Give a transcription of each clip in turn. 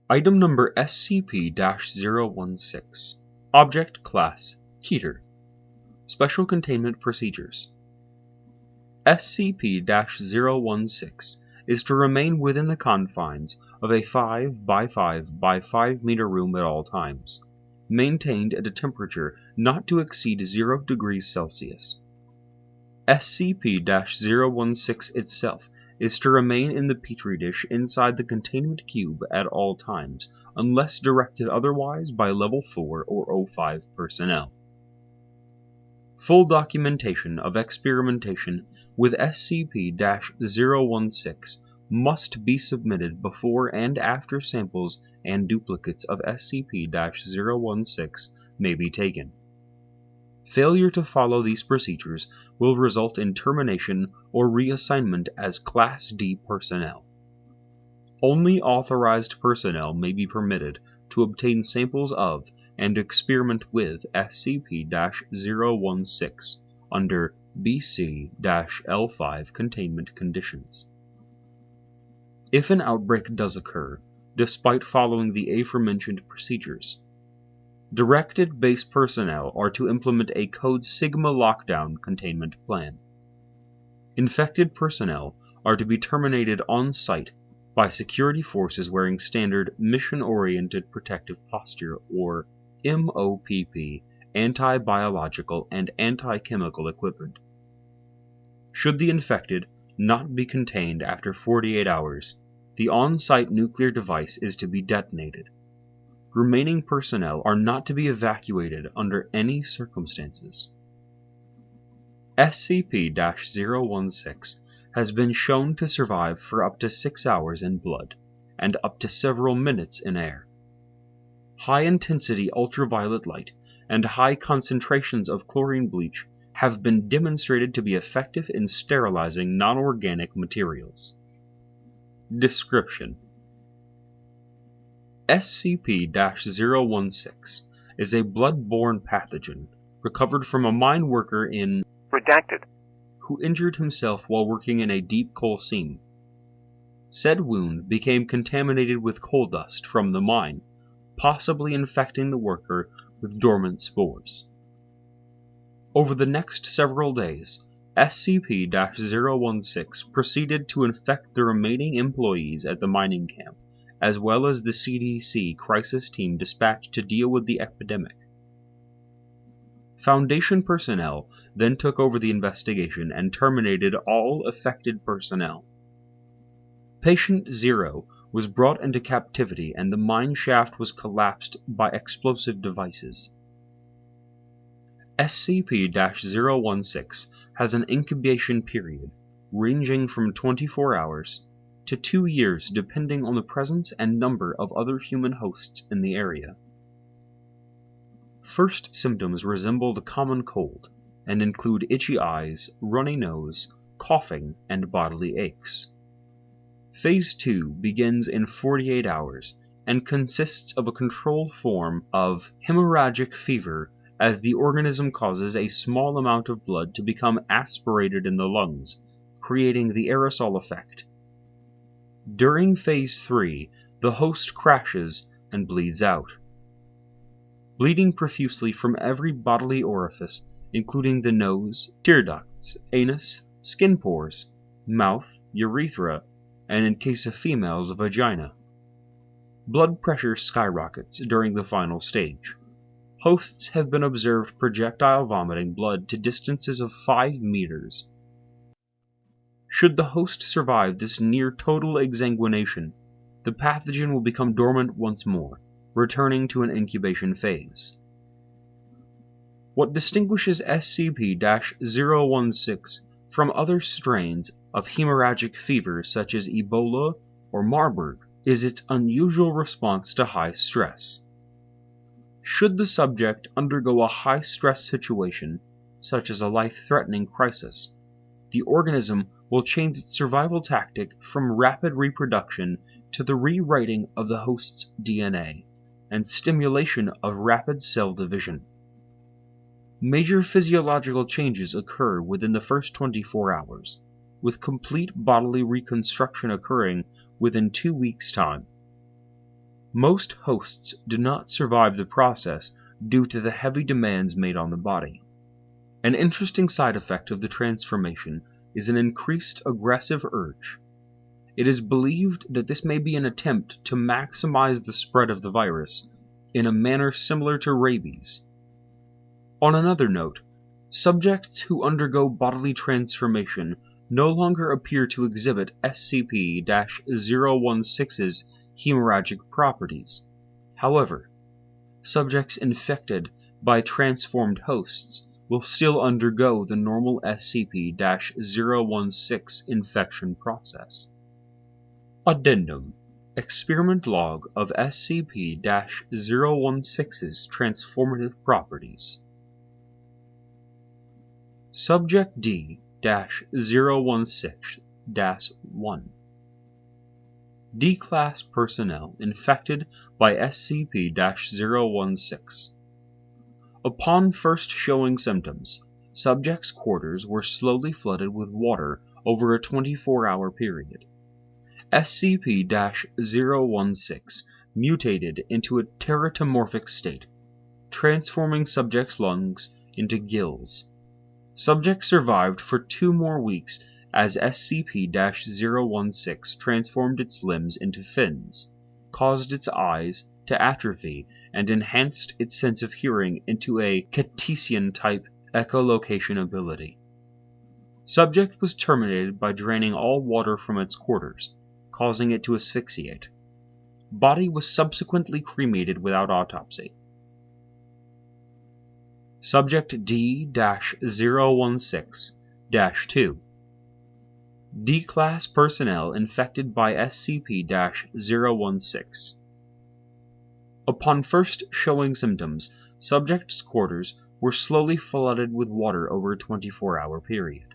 Item number SCP-016. Object Class Heater. Special Containment Procedures. SCP-016 is to remain within the confines of a 5 by 5 by 5 meter room at all times, maintained at a temperature not to exceed 0 degrees Celsius. SCP-016 itself is to remain in the petri dish inside the containment cube at all times, unless directed otherwise by Level 4 or 05 personnel. Full documentation of experimentation with SCP-016 must be submitted before and after samples and duplicates of SCP-016 may be taken. Failure to follow these procedures will result in termination or reassignment as Class D personnel. Only authorized personnel may be permitted to obtain samples of and experiment with SCP-016 under BC-L5 containment conditions. If an outbreak does occur, despite following the aforementioned procedures, directed base personnel are to implement a Code Sigma lockdown containment plan. Infected personnel are to be terminated on site by security forces wearing standard Mission-Oriented Protective Posture or MOPP anti-biological and anti-chemical equipment. Should the infected not be contained after 48 hours, the on-site nuclear device is to be detonated. Remaining personnel are not to be evacuated under any circumstances. SCP-016 has been shown to survive for up to 6 hours in blood, and up to several minutes in air. High-intensity ultraviolet light and high concentrations of chlorine bleach have been demonstrated to be effective in sterilizing non-organic materials. Description: SCP-016 is a blood-borne pathogen recovered from a mine worker in Redacted, who injured himself while working in a deep coal seam. Said wound became contaminated with coal dust from the mine, possibly infecting the worker with dormant spores. Over the next several days, SCP-016 proceeded to infect the remaining employees at the mining camp, as well as the CDC crisis team dispatched to deal with the epidemic. Foundation personnel then took over the investigation and terminated all affected personnel. Patient 0 was brought into captivity and the mine shaft was collapsed by explosive devices. SCP-016 has an incubation period ranging from 24 hours to 2 years depending on the presence and number of other human hosts in the area. First symptoms resemble the common cold and include itchy eyes, runny nose, coughing, and bodily aches. Phase 2 begins in 48 hours and consists of a controlled form of hemorrhagic fever as the organism causes a small amount of blood to become aspirated in the lungs, creating the aerosol effect. During Phase 3, the host crashes and bleeds out. Bleeding profusely from every bodily orifice, including the nose, tear ducts, anus, skin pores, mouth, urethra, and in case of females, vagina. Blood pressure skyrockets during the final stage. Hosts have been observed projectile vomiting blood to distances of 5 meters. Should the host survive this near-total exsanguination, the pathogen will become dormant once more, returning to an incubation phase. What distinguishes SCP-016 from other strains of hemorrhagic fever such as Ebola or Marburg is its unusual response to high stress. Should the subject undergo a high-stress situation, such as a life-threatening crisis, the organism will change its survival tactic from rapid reproduction to the rewriting of the host's DNA and stimulation of rapid cell division. Major physiological changes occur within the first 24 hours, with complete bodily reconstruction occurring within 2 weeks' time. Most hosts do not survive the process due to the heavy demands made on the body. An interesting side effect of the transformation is an increased aggressive urge. It is believed that this may be an attempt to maximize the spread of the virus in a manner similar to rabies. On another note, subjects who undergo bodily transformation no longer appear to exhibit SCP-016's hemorrhagic properties. However, subjects infected by transformed hosts will still undergo the normal SCP-016 infection process. Addendum: Experiment Log of SCP-016's transformative properties. Subject D-016-1 D-Class personnel infected by SCP-016. Upon first showing symptoms, subjects' quarters were slowly flooded with water over a 24-hour period. SCP-016 mutated into a teratomorphic state, transforming subjects' lungs into gills. Subject survived for 2 more weeks as SCP-016 transformed its limbs into fins, caused its eyes to atrophy, and enhanced its sense of hearing into a Cartesian-type echolocation ability. Subject was terminated by draining all water from its quarters, causing it to asphyxiate. Body was subsequently cremated without autopsy. Subject D-016-2 D-Class personnel infected by SCP-016. Upon first showing symptoms, subjects' quarters were slowly flooded with water over a 24-hour period.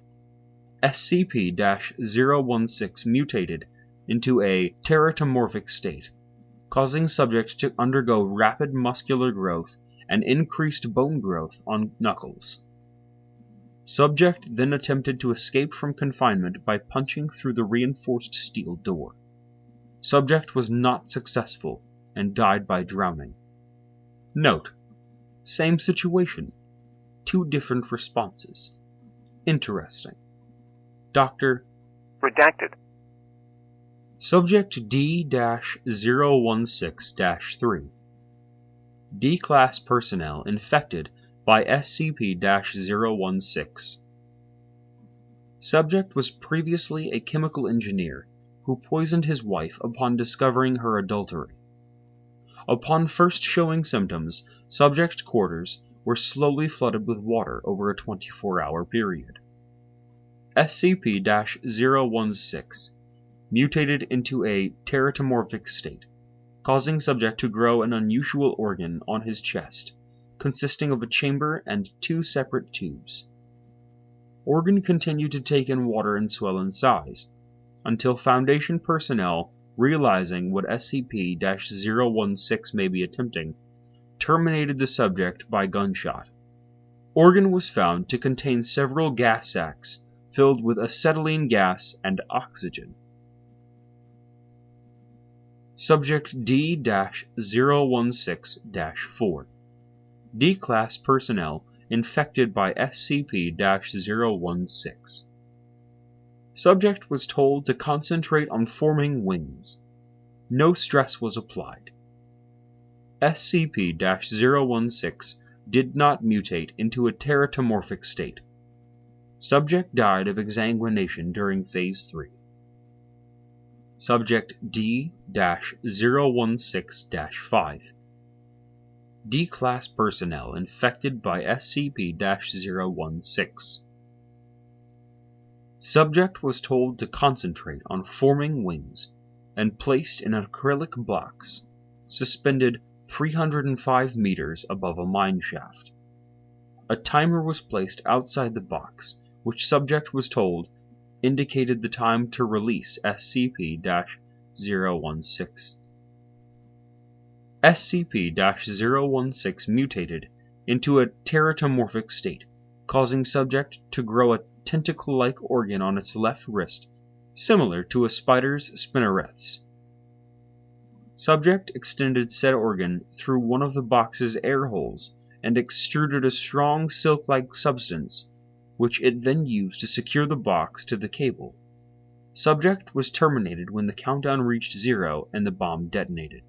SCP-016 mutated into a teratomorphic state, causing subject to undergo rapid muscular growth and increased bone growth on knuckles. Subject then attempted to escape from confinement by punching through the reinforced steel door. Subject was not successful and died by drowning. Note: same situation, 2 different responses. Interesting. Dr. Redacted. Subject D-016-3 D-Class personnel infected by SCP-016. Subject was previously a chemical engineer who poisoned his wife upon discovering her adultery. Upon first showing symptoms, subject's quarters were slowly flooded with water over a 24-hour period. SCP-016 mutated into a teratomorphic state, causing subject to grow an unusual organ on his chest, consisting of a chamber and 2 separate tubes. Organ continued to take in water and swell in size, until Foundation personnel, realizing what SCP-016 may be attempting, terminated the subject by gunshot. Organ was found to contain several gas sacs filled with acetylene gas and oxygen. Subject D-016-4 D-Class personnel infected by SCP-016. Subject was told to concentrate on forming wings. No stress was applied. SCP-016 did not mutate into a teratomorphic state. Subject died of exsanguination during Phase 3. Subject D-016-5 D-Class personnel infected by SCP-016. Subject was told to concentrate on forming wings and placed in an acrylic box suspended 305 meters above a mine shaft. A timer was placed outside the box, which subject was told indicated the time to release SCP-016. SCP-016 mutated into a teratomorphic state, causing subject to grow a tentacle-like organ on its left wrist, similar to a spider's spinnerets. Subject extended said organ through one of the box's air holes and extruded a strong silk-like substance, which it then used to secure the box to the cable. Subject was terminated when the countdown reached 0 and the bomb detonated.